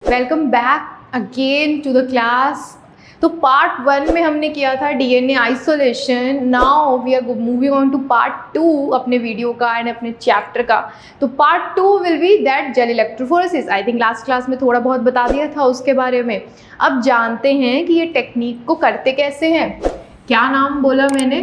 Welcome back again to the class. तो part 1 में हमने किया था DNA isolation. Now we are moving on to part 2 अपने वीडियो का एंड अपने चैप्टर का। तो पार्ट 2 will be that gel electrophoresis. I think last class में थोड़ा बहुत बता दिया था उसके बारे में। अब जानते हैं कि ये टेक्निक को करते कैसे हैं। क्या नाम बोला मैंने?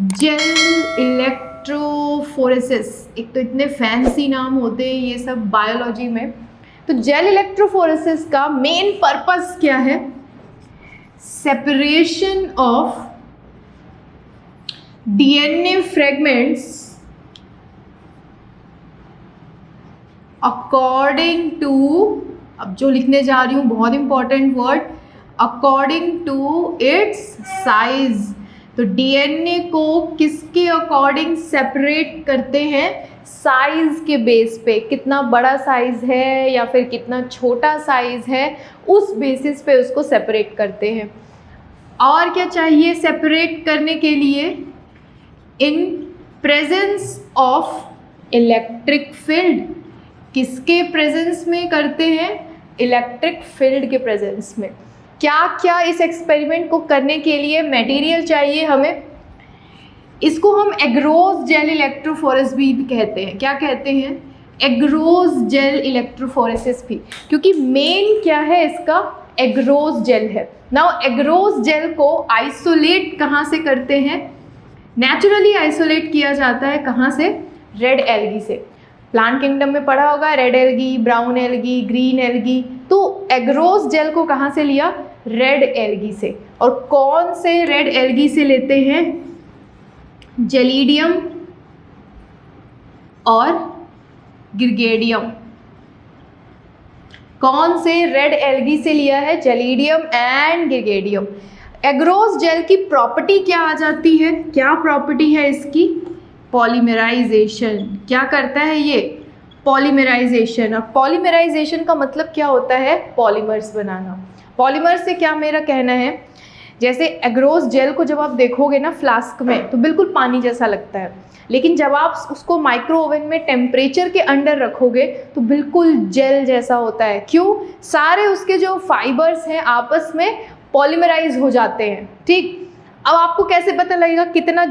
Gel electrophoresis. एक तो इतने फैंसी नाम होते हैं ये सब बायोलॉजी में। तो जेल इलेक्ट्रोफोरेसिस का मेन पर्पस क्या है? Separation of DNA fragments according to, अब जो लिखने जा रही हूं बहुत important word, according to its size. तो डीएनए को किसके अकॉर्डिंग सेपरेट करते हैं? साइज के बेस पे। कितना बड़ा साइज है या फिर कितना छोटा साइज है, उस बेसिस पे उसको सेपरेट करते हैं। और क्या चाहिए सेपरेट करने के लिए? इन प्रेजेंस ऑफ इलेक्ट्रिक फील्ड। किसके प्रेजेंस में करते हैं? इलेक्ट्रिक फील्ड के प्रेजेंस में। क्या क्या इस एक्सपेरिमेंट को करने के लिए मटेरियल चाहिए हमें? इसको हम एग्रोस जेल इलेक्ट्रोफोरेसिस भी कहते हैं। क्या कहते हैं? एग्रोस जेल इलेक्ट्रोफोरेसिस भी, क्योंकि मेन क्या है इसका? एग्रोस जेल है। नाउ एग्रोस जेल को आइसोलेट कहाँ से करते हैं? नेचुरली आइसोलेट किया जाता है कहाँ से? रेड एल्गी से। प्लांट किंगडम में पढ़ा होगा red algae, brown algae, green algae. तो एग्रोस जेल को कहाँ से लिया? रेड एल्गी से। और कौन से रेड एल्गी से लेते हैं? जेलिडियम और गिरगेडियम। कौन से रेड एल्गी से लिया है? जेलिडियम एंड गिरगेडियम। एग्रोस जेल की प्रॉपर्टी क्या आ जाती है? क्या प्रॉपर्टी है इसकी? पॉलीमराइजेशन। क्या करता है ये? पॉलीमराइजेशन। और पॉलीमराइजेशन का मतलब क्या होता है? पॉलीमर्स बनाना। पॉलीमर्स से क्या मेरा कहना है? जैसे एग्रोस जेल को जब आप देखोगे ना फ्लास्क में, तो बिल्कुल पानी जैसा लगता है, लेकिन जब आप उसको माइक्रो ओवन में टेम्परेचर के अंडर रखोगे तो बिल्कुल जेल जैसा होता है। क्यों? सारे उसके जो फाइबर्स हैं आपस में पॉलीमराइज हो जाते हैं। ठीक, अब आपको कैसे पता लगेगा कितना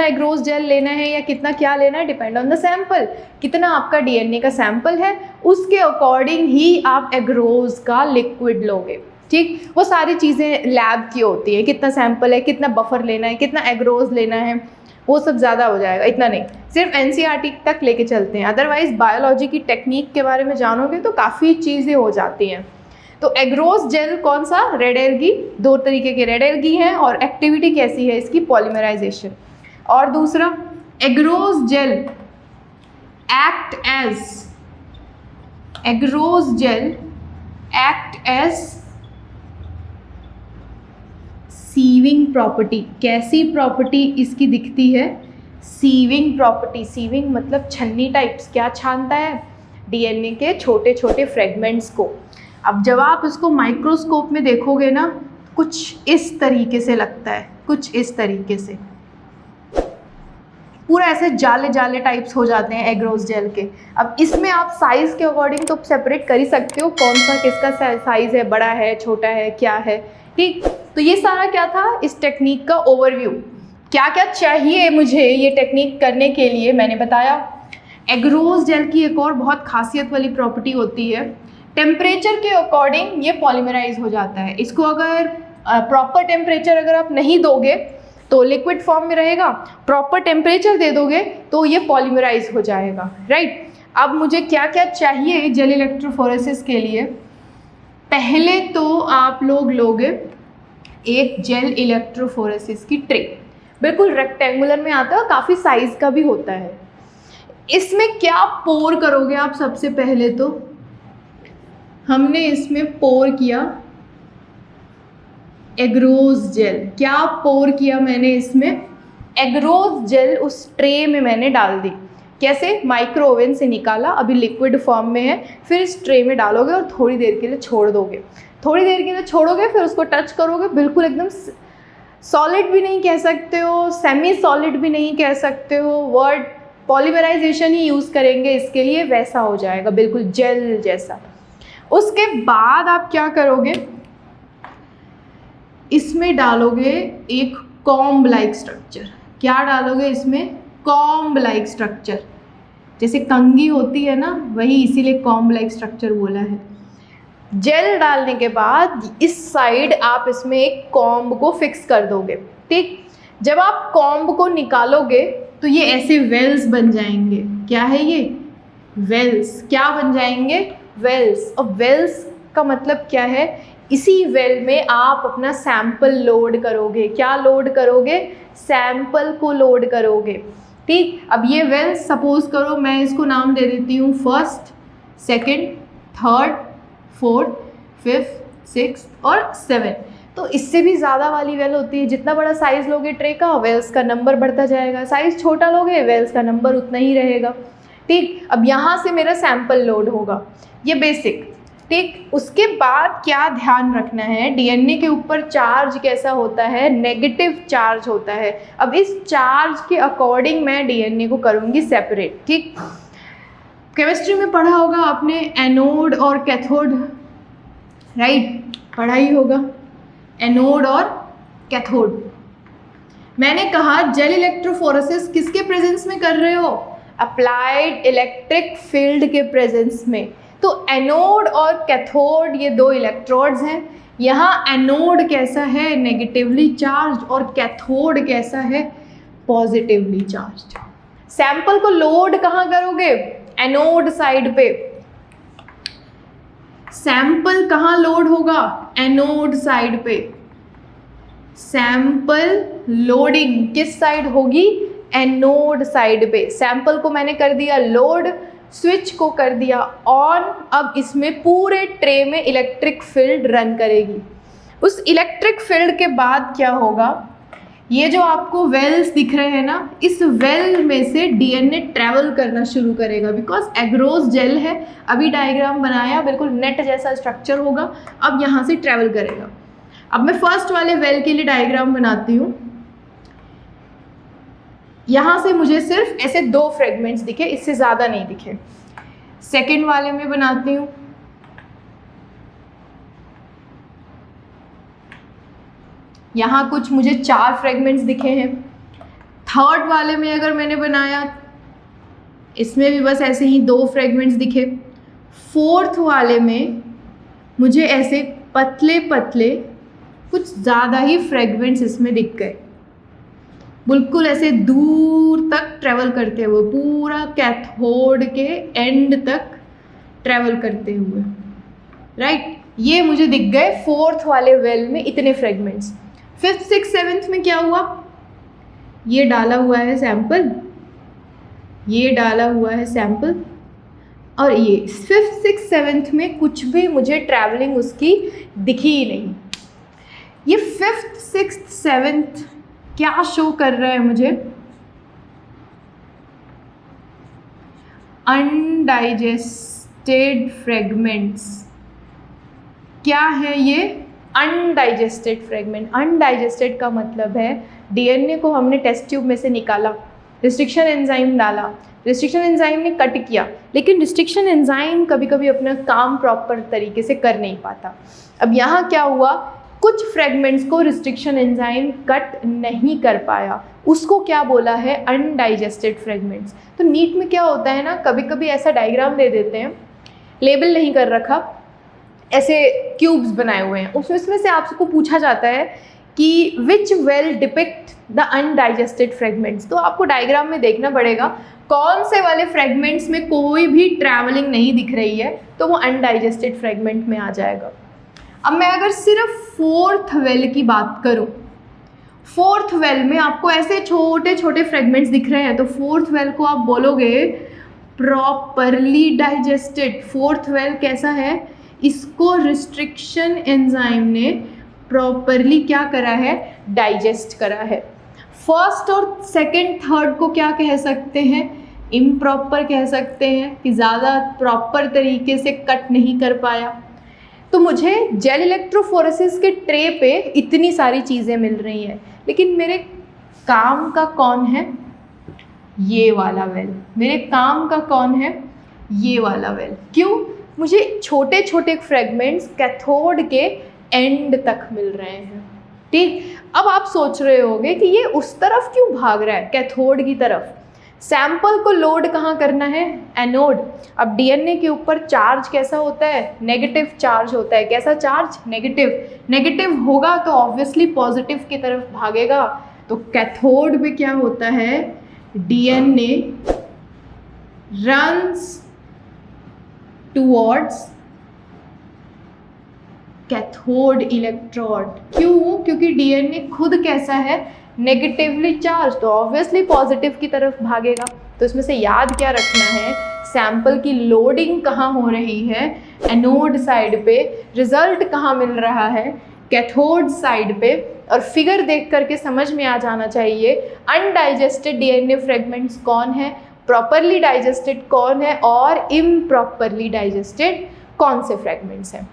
एग्रोस जेल लेना है या कितना क्या लेना है? Depend on the sample. कितना आपका डीएनए का सैंपल है उसके अकॉर्डिंग ही आप एग्रोस का लिक्विड लोगे। ठीक, वो सारी चीज़ें लैब की होती हैं। कितना सैंपल है, कितना बफर लेना है, कितना एग्रोस लेना है, वो सब ज़्यादा हो जाएगा। इतना नहीं, सिर्फ एनसीईआरटी तक लेके चलते हैं। अदरवाइज बायोलॉजी की टेक्निक के बारे में जानोगे तो काफ़ी चीज़ें हो जाती हैं। तो एग्रोस जेल कौन सा? Red algae. 2 तरीके के रेड एल्गी हैं और एक्टिविटी कैसी है इसकी? पॉलीमराइजेशन। और दूसरा, agarose gel act as sieving property. कैसी प्रॉपर्टी इसकी दिखती है? Sieving property. सीविंग मतलब छन्नी टाइप्स। क्या छानता है? डीएनए के छोटे छोटे फ्रेगमेंट्स को। अब जब आप इसको माइक्रोस्कोप में देखोगे ना, कुछ इस तरीके से लगता है, कुछ इस तरीके से, पूरा ऐसे जाले जाले टाइप्स हो जाते हैं एग्रोस जेल के। अब इसमें आप साइज़ के अकॉर्डिंग तो सेपरेट कर ही सकते हो, कौन सा किसका साइज़ है, बड़ा है, छोटा है, क्या है। ठीक, तो ये सारा क्या था? इस टेक्निक का ओवरव्यू। क्या क्या चाहिए मुझे ये टेक्निक करने के लिए, मैंने बताया। एग्रोस जेल की एक और बहुत खासियत वाली प्रॉपर्टी होती है, टेम्परेचर के अकॉर्डिंग ये पॉलीमराइज हो जाता है। इसको अगर प्रॉपर टेम्परेचर अगर आप नहीं दोगे तो लिक्विड फॉर्म में रहेगा, प्रॉपर टेम्परेचर दे दोगे तो ये पॉलीमराइज हो जाएगा। राइट, अब मुझे क्या क्या चाहिए जेल इलेक्ट्रोफोरेसिस के लिए? पहले तो आप लोग लोगे एक जेल इलेक्ट्रोफोरेसिस की ट्रे। बिल्कुल रेक्टेंगुलर में आता है, काफ़ी साइज़ का भी होता है। इसमें क्या पोर करोगे आप? सबसे पहले तो हमने इसमें पोर किया एग्रोस जेल। क्या पोर किया मैंने इसमें? एग्रोस जेल उस ट्रे में मैंने डाल दी। कैसे? माइक्रो ओवन से निकाला, अभी लिक्विड फॉर्म में है, फिर इस ट्रे में डालोगे और थोड़ी देर के लिए छोड़ दोगे। थोड़ी देर के लिए छोड़ोगे, फिर उसको टच करोगे, बिल्कुल एकदम सॉलिड भी नहीं कह सकते हो, सेमी सॉलिड भी नहीं कह सकते हो, वर्ड पॉलीमराइजेशन ही यूज़ करेंगे इसके लिए, वैसा हो जाएगा बिल्कुल जेल जैसा। उसके बाद आप क्या करोगे, इसमें डालोगे एक कॉम्ब लाइक स्ट्रक्चर। क्या डालोगे इसमें? कॉम्ब लाइक स्ट्रक्चर, जैसे कंघी होती है ना, वही, इसीलिए कॉम्ब लाइक स्ट्रक्चर बोला है। जेल डालने के बाद इस साइड आप इसमें एक कॉम्ब को फिक्स कर दोगे, ठीक। जब आप कॉम्ब को निकालोगे तो ये ऐसे वेल्स बन जाएंगे। क्या है ये? वेल्स। क्या बन जाएंगे? वेल्स। और वेल्स का मतलब क्या है? इसी वेल में आप अपना सैंपल लोड करोगे। क्या लोड करोगे? सैंपल को लोड करोगे, ठीक। अब ये वेल सपोज करो मैं इसको नाम दे देती हूँ first, second, third, fourth, fifth, six और सेवन। तो इससे भी ज़्यादा वाली वेल होती है। जितना बड़ा साइज़ लोगे ट्रे का, वेल्स का नंबर बढ़ता जाएगा। साइज़ छोटा लोगे, वेल्स का नंबर उतना ही रहेगा, ठीक। अब यहाँ से मेरा सैंपल लोड होगा, ये बेसिक, ठीक। उसके बाद क्या ध्यान रखना है, डीएनए के ऊपर चार्ज कैसा होता है? नेगेटिव चार्ज होता है। अब इस चार्ज के अकॉर्डिंग मैं डीएनए को करूँगी सेपरेट, ठीक। केमिस्ट्री में पढ़ा होगा आपने एनोड और कैथोड, राइट, पढ़ा ही होगा एनोड और कैथोड। मैंने कहा जेल इलेक्ट्रोफोरेसिस किसके प्रेजेंस में कर रहे हो? अप्लाइड इलेक्ट्रिक फील्ड के प्रेजेंस में। तो एनोड और कैथोड ये दो इलेक्ट्रोड्स हैं। यहाँ एनोड कैसा है? नेगेटिवली चार्ज, और कैथोड कैसा है? Positively charge. सैंपल को लोड कहाँ करोगे? एनोड साइड पे। सैंपल कहाँ लोड होगा? एनोड साइड पे। सैंपल लोडिंग किस साइड होगी? एनोड साइड पे। सैंपल को मैंने कर दिया लोड, स्विच को कर दिया ऑन। अब इसमें पूरे ट्रे में इलेक्ट्रिक फील्ड रन करेगी। उस इलेक्ट्रिक फील्ड के बाद क्या होगा? ये जो आपको वेल्स दिख रहे हैं ना, इस वेल में से डीएनए ट्रैवल करना शुरू करेगा, बिकॉज एग्रोस जेल है। अभी डायग्राम बनाया, बिल्कुल नेट जैसा स्ट्रक्चर होगा। अब यहाँ से ट्रैवल करेगा। अब मैं फर्स्ट वाले वेल के लिए डायग्राम बनाती हूँ। यहाँ से मुझे सिर्फ ऐसे दो फ्रेगमेंट्स दिखे, इससे ज़्यादा नहीं दिखे। सेकेंड वाले में बनाती हूँ। यहाँ कुछ मुझे 4 फ्रेगमेंट्स दिखे हैं। थर्ड वाले में अगर मैंने बनाया, इसमें भी बस ऐसे ही 2 फ्रेगमेंट्स दिखे। फोर्थ वाले में मुझे ऐसे पतले पतले कुछ ज़्यादा ही फ्रेगमेंट्स इसमें दिख गए, बिल्कुल ऐसे दूर तक ट्रैवल करते हुए, पूरा कैथोड के एंड तक ट्रैवल करते हुए, राइट। ये मुझे दिख गए फोर्थ वाले वेल में इतने फ्रेगमेंट्स। फिफ्थ, सिक्स, सेवेंथ में क्या हुआ? ये डाला हुआ है सैंपल, ये डाला हुआ है सैंपल, और ये फिफ्थ, सिक्स, सेवेंथ में कुछ भी मुझे ट्रैवलिंग उसकी दिखी ही नहीं। ये फिफ्थ, सिक्स्थ, सेवेंथ क्या शो कर रहा है मुझे? Undigested fragments. क्या है ये? Undigested fragment. अनडाइजेस्टेड का मतलब है डीएनए को हमने टेस्ट ट्यूब में से निकाला, रिस्ट्रिक्शन एंजाइम डाला, रिस्ट्रिक्शन एंजाइम ने कट किया, लेकिन रिस्ट्रिक्शन एंजाइम कभी कभी अपना काम प्रॉपर तरीके से कर नहीं पाता। अब यहाँ क्या हुआ? कुछ फ्रेगमेंट्स को रिस्ट्रिक्शन एंजाइम कट नहीं कर पाया, उसको क्या बोला है? Undigested fragments. तो नीट में क्या होता है ना, कभी कभी ऐसा डायग्राम दे देते हैं, लेबल नहीं कर रखा, ऐसे क्यूब्स बनाए हुए हैं, उसमें से आपको पूछा जाता है कि which well depict the undigested fragments. तो आपको डायग्राम में देखना पड़ेगा कौन से वाले फ्रेगमेंट्स में कोई भी ट्रैवलिंग नहीं दिख रही है, तो वो अनडाइजेस्टेड फ्रेगमेंट में आ जाएगा। अब मैं अगर सिर्फ फोर्थ वेल की बात करूं, फोर्थ वेल में आपको ऐसे छोटे छोटे फ्रेगमेंट्स दिख रहे हैं, तो फोर्थ वेल को आप बोलोगे प्रॉपरली डाइजेस्टेड। फोर्थ वेल कैसा है? इसको रिस्ट्रिक्शन एंजाइम ने प्रॉपरली क्या करा है? डाइजेस्ट करा है। फर्स्ट और सेकंड, थर्ड को क्या कह सकते हैं? इम्प्रॉपर कह सकते हैं कि ज़्यादा प्रॉपर तरीके से कट नहीं कर पाया। तो मुझे जेल इलेक्ट्रोफोरेसिस के ट्रे पे इतनी सारी चीज़ें मिल रही हैं, लेकिन मेरे काम का कौन है? ये वाला वेल। मेरे काम का कौन है? ये वाला वेल। क्यों? मुझे छोटे छोटे फ्रेगमेंट्स कैथोड के एंड तक मिल रहे हैं। ठीक, अब आप सोच रहे होंगे कि ये उस तरफ क्यों भाग रहा है, कैथोड की तरफ। सैंपल को लोड कहाँ करना है, एनोड। अब डीएनए के ऊपर चार्ज कैसा होता है, नेगेटिव चार्ज होता है। कैसा चार्ज, नेगेटिव। नेगेटिव होगा तो ऑब्वियसली पॉजिटिव की तरफ भागेगा। तो कैथोड में क्या होता है, DNA runs towards cathode electrode. क्यों, क्योंकि डीएनए खुद कैसा है, नेगेटिवली चार्ज, तो ऑब्वियसली पॉजिटिव की तरफ भागेगा। तो इसमें से याद क्या रखना है, सैंपल की लोडिंग कहाँ हो रही है, एनोड साइड पे। रिजल्ट कहाँ मिल रहा है, कैथोड साइड पे। और फिगर देख करके समझ में आ जाना चाहिए अनडाइजेस्टेड डीएनए फ्रेगमेंट्स कौन है, प्रॉपरली डाइजेस्टेड कौन है, और इम्प्रॉपरली डाइजेस्टेड कौन से फ्रेगमेंट्स हैं।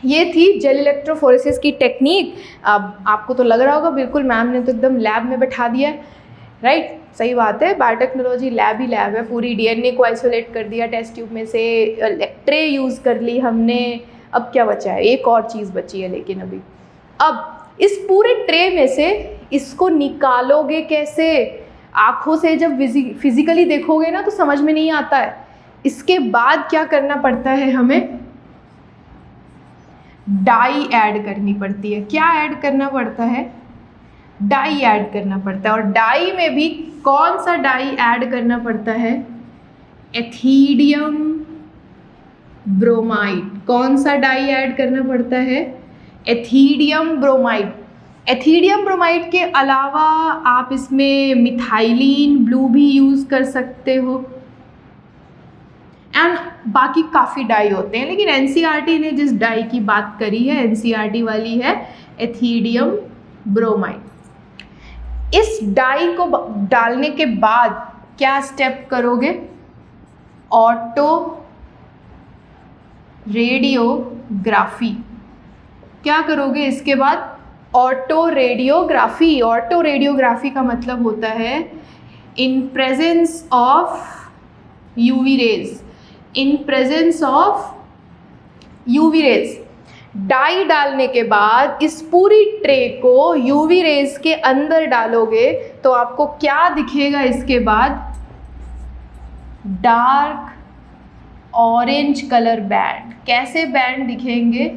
ये थी जेल इलेक्ट्रोफोरेसिस की टेक्निक। अब आपको तो लग रहा होगा बिल्कुल मैम ने तो एकदम लैब में बैठा दिया है, राइट। सही बात है, बायोटेक्नोलॉजी लैब ही लैब है। पूरी डीएनए को आइसोलेट कर दिया टेस्ट ट्यूब में से, ट्रे यूज़ कर ली हमने। अब क्या बचा है, एक और चीज़ बची है लेकिन अभी। अब इस पूरे ट्रे में से इसको निकालोगे कैसे, आँखों से जब फिजिकली देखोगे ना तो समझ में नहीं आता है। इसके बाद क्या करना पड़ता है, हमें डाई ऐड करनी पड़ती है। क्या ऐड करना पड़ता है, डाई ऐड करना पड़ता है। और डाई में भी कौन सा डाई ऐड करना पड़ता है, एथिडियम ब्रोमाइड। कौन सा डाई ऐड करना पड़ता है, एथिडियम ब्रोमाइड। एथिडियम ब्रोमाइड के अलावा आप इसमें मिथाइलिन ब्लू भी यूज़ कर सकते हो, एंड बाकी काफ़ी डाई होते हैं। लेकिन एनसीईआरटी ने जिस डाई की बात करी है, एनसीईआरटी वाली है एथिडियम ब्रोमाइड। इस डाई को डालने के बाद क्या स्टेप करोगे, ऑटो रेडियोग्राफी। क्या करोगे इसके बाद, ऑटो रेडियोग्राफी। ऑटो रेडियोग्राफी का मतलब होता है in presence of UV rays, in presence of UV rays. Dye डालने के बाद इस पूरी ट्रे को यूवी रेज के अंदर डालोगे तो आपको क्या दिखेगा इसके बाद, डार्क ऑरेंज कलर बैंड। कैसे बैंड दिखेंगे,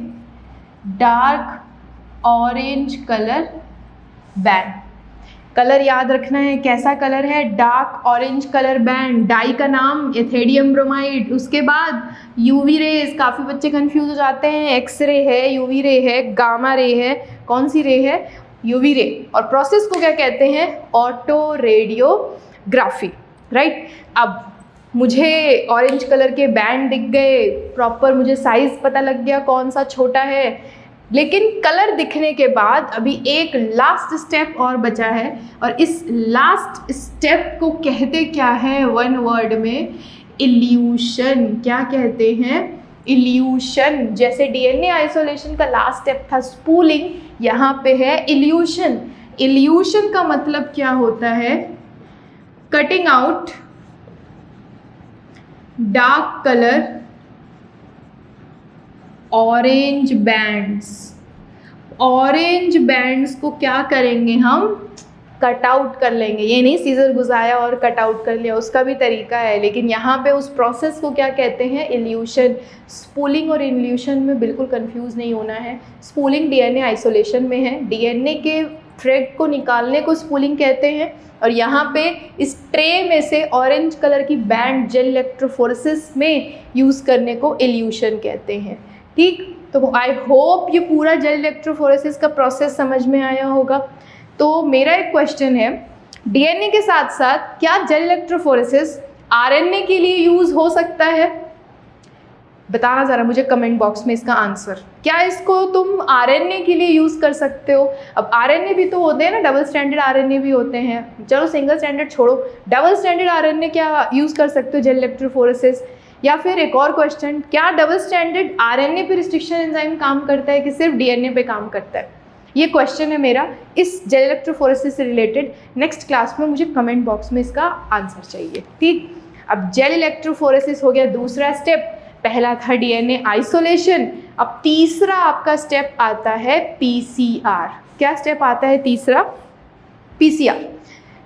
dark orange colour band. Colour याद रखना है, कैसा कलर है, dark orange colour band. Dye का नाम एथिडियम ब्रोमाइड। उसके बाद यूवी रेज, काफ़ी बच्चे कंफ्यूज हो जाते हैं, एक्स रे है, यूवी रे है, गामा रे है, कौन सी रे है, यूवी रे। और प्रोसेस को क्या कहते हैं, ऑटो रेडियोग्राफी, राइट। अब मुझे ऑरेंज कलर के बैंड दिख गए, प्रॉपर मुझे साइज़ पता लग गया कौन सा छोटा है। लेकिन कलर दिखने के बाद अभी एक लास्ट स्टेप और बचा है, और इस लास्ट स्टेप को कहते क्या है, वन वर्ड में, इल्यूशन। क्या कहते हैं, इल्यूशन। जैसे डीएनए आइसोलेशन का लास्ट स्टेप था स्पूलिंग, यहाँ पे है इल्यूशन। इल्यूशन का मतलब क्या होता है, cutting out dark colour orange bands. Orange bands को क्या करेंगे हम, कट आउट कर लेंगे। ये नहीं सीजर घुसाया और कट आउट कर लिया, उसका भी तरीका है, लेकिन यहाँ पे उस प्रोसेस को क्या कहते हैं, इल्यूशन। स्पूलिंग और इल्यूशन में बिल्कुल कंफ्यूज नहीं होना है। स्पूलिंग डीएनए आइसोलेशन में है, डीएनए के थ्रेड को निकालने को स्पूलिंग कहते हैं, और यहाँ पे इस ट्रे में से ऑरेंज कलर की बैंड जेल इलेक्ट्रोफोरेसिस में यूज़ करने को इल्यूशन कहते हैं। ठीक, तो आई होप ये पूरा जेल इलेक्ट्रोफोरेसिस का प्रोसेस समझ में आया होगा। तो मेरा एक क्वेश्चन है, डीएनए के साथ साथ क्या जेल इलेक्ट्रोफोरेसिस आरएनए के लिए यूज़ हो सकता है, बताना ज़रा मुझे कमेंट बॉक्स में इसका आंसर। क्या इसको तुम आरएनए के लिए यूज़ कर सकते हो। अब आरएनए भी तो होते हैं ना, डबल स्टैंडर्ड आरएनए भी होते हैं। चलो सिंगल स्टैंडर्ड छोड़ो, डबल स्टैंडर्ड आरएनए क्या यूज़ कर सकते हो जेल इलेक्ट्रोफोरेसिस। या फिर एक और क्वेश्चन, क्या डबल स्टैंडर्ड आरएनए पे रिस्ट्रिक्शन एंजाइम काम करता है कि सिर्फ डीएनए पे काम करता है। ये क्वेश्चन है मेरा इस जेल इलेक्ट्रोफोरेसिस से रिलेटेड। नेक्स्ट क्लास में मुझे कमेंट बॉक्स में इसका आंसर चाहिए। ठीक, अब जेल इलेक्ट्रोफोरेसिस हो गया दूसरा स्टेप। पहला था डीएनए आइसोलेशन, अब तीसरा आपका स्टेप आता है पीसीआर। क्या स्टेप आता है तीसरा? पीसीआर।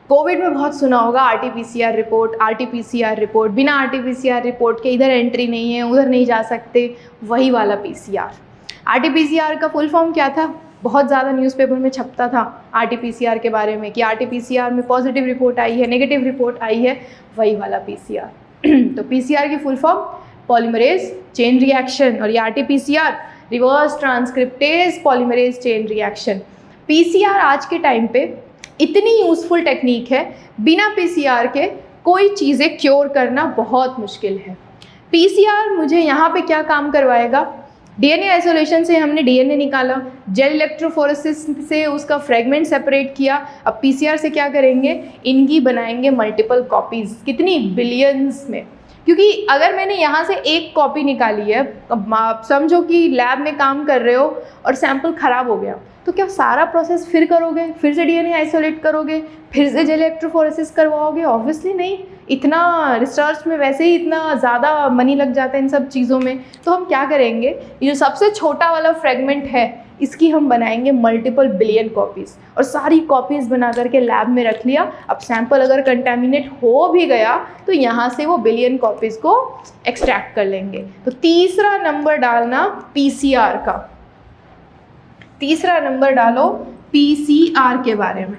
कोविड में बहुत सुना होगा आरटीपीसीआर रिपोर्ट, आरटीपीसीआर रिपोर्ट, बिना आरटीपीसीआर रिपोर्ट के इधर एंट्री नहीं है, उधर नहीं जा सकते, वही वाला पीसीआर। आरटीपीसीआर का फुल फॉर्म क्या था? बहुत ज़्यादा न्यूज़पेपर में छपता था आरटीपीसीआर के बारे में कि आरटीपीसीआर में पॉजिटिव रिपोर्ट आई है, नेगेटिव रिपोर्ट आई है, वही वाला पीसीआर। तो पीसीआर की full form polymerase chain reaction, और ये RTPCR reverse transcriptase polymerase chain reaction. PCR आज के टाइम पे इतनी यूज़फुल टेक्निक है, बिना पीसीआर के कोई चीज़ें क्योर करना बहुत मुश्किल है। पीसीआर मुझे यहाँ पे क्या काम करवाएगा? डीएनए आइसोलेशन से हमने डीएनए निकाला, जेल इलेक्ट्रोफोरेसिस से उसका फ्रेगमेंट सेपरेट किया, अब पीसीआर से क्या करेंगे? इनकी बनाएंगे मल्टीपल कॉपीज़। कितनी? बिलियंस में। क्योंकि अगर मैंने यहाँ से एक कॉपी निकाली है, अब आप समझो कि लैब में काम कर रहे हो और सैंपल ख़राब हो गया, तो क्या सारा प्रोसेस फिर करोगे? फिर से डीएनए आइसोलेट करोगे, फिर से जेल इलेक्ट्रोफोरेसिस करवाओगे? ऑब्वियसली नहीं। इतना रिसर्च में वैसे ही इतना ज़्यादा मनी लग जाता है इन सब चीज़ों में। तो हम क्या करेंगे, ये जो सबसे छोटा वाला फ्रेगमेंट है इसकी हम बनाएंगे मल्टीपल बिलियन कॉपीज़, और सारी कॉपीज़ बना करके लैब में रख लिया। अब सैंपल अगर कंटेमिनेट हो भी गया तो यहाँ से वो बिलियन कॉपीज़ को एक्सट्रैक्ट कर लेंगे। तो तीसरा नंबर डालना पीसीआर का, तीसरा नंबर डालो पीसीआर के बारे में।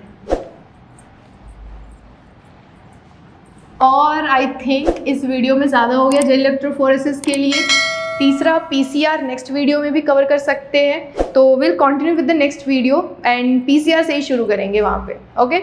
और आई थिंक इस वीडियो में ज़्यादा हो गया जेल इलेक्ट्रोफोरेसिस के लिए। तीसरा पीसीआर नेक्स्ट वीडियो में भी कवर कर सकते हैं, तो will continue with the next video and PCR से ही शुरू करेंगे वहाँ पे। ओके।